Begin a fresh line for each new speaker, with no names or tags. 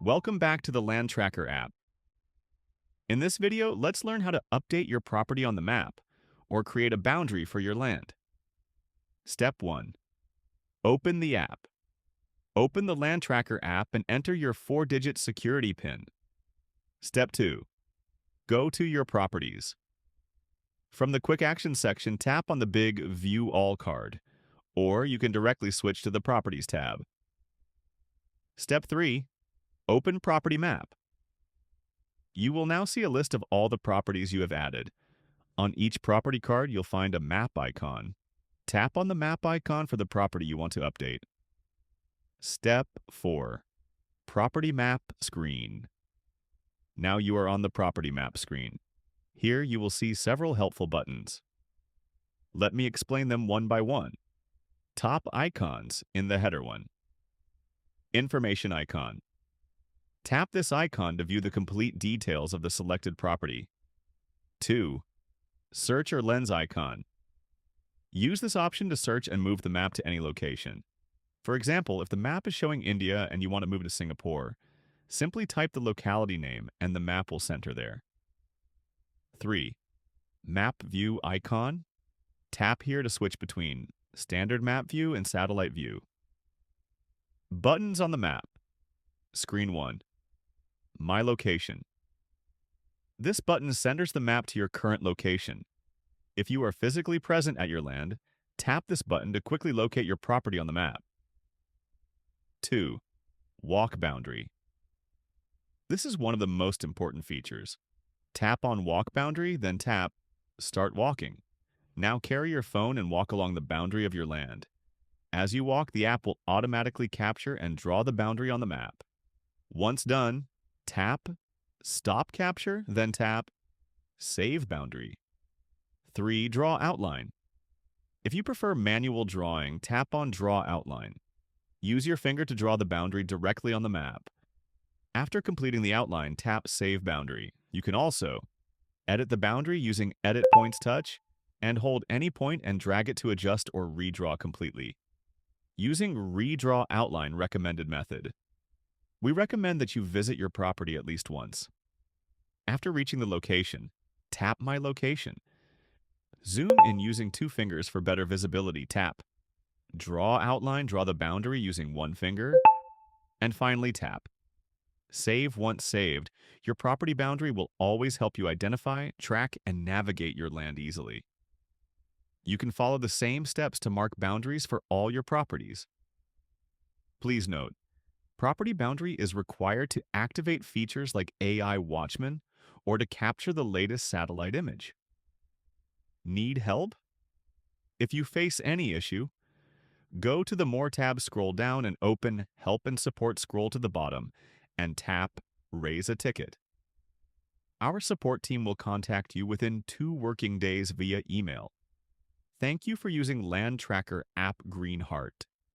Welcome back to the Land Tracker app. In this video, let's learn how to update your property on the map or create a boundary for your land. Step 1. Open the app. Open the Land Tracker app and enter your 4-digit security PIN. Step 2. Go to your properties. From the Quick Action section, tap on the big View All card, or you can directly switch to the Properties tab. Step 3. Open Property Map. You will now see a list of all the properties you have added. On each property card, you'll find a map icon. Tap on the map icon for the property you want to update. Step 4. Property Map Screen. Now you are on the Property Map screen. Here you will see several helpful buttons. Let me explain them one by one. Top icons in the header one. Information icon. Tap this icon to view the complete details of the selected property. 2. Search or lens icon. Use this option to search and move the map to any location. For example, if the map is showing India and you want to move to Singapore, simply type the locality name and the map will center there. 3. Map view icon. Tap here to switch between standard map view and satellite view. Buttons on the map. Screen 1. My location. This button centers the map to your current location. If you are physically present at your land, tap this button to quickly locate your property on the map. 2. Walk boundary. This is one of the most important features. Tap on Walk Boundary, then tap Start Walking. Now carry your phone and walk along the boundary of your land. As you walk, the app will automatically capture and draw the boundary on the map. Once done, tap Stop Capture, then tap Save Boundary. 3. Draw Outline. If you prefer manual drawing, tap on Draw Outline. Use your finger to draw the boundary directly on the map. After completing the outline, tap Save Boundary. You can also edit the boundary using Edit Points Touch and hold any point and drag it to adjust or redraw completely. Using Redraw Outline recommended method. We recommend that you visit your property at least once. After reaching the location, tap My Location. Zoom in using 2 fingers for better visibility. Tap Draw Outline, draw the boundary using 1 finger, and finally tap Save. Once saved, your property boundary will always help you identify, track, and navigate your land easily. You can follow the same steps to mark boundaries for all your properties. Please note, property boundary is required to activate features like AI Watchman or to capture the latest satellite image. Need help? If you face any issue, go to the More tab, scroll down, and open Help and Support, scroll to the bottom, and tap Raise a Ticket. Our support team will contact you within 2 working days via email. Thank you for using Land Tracker app Green Heart.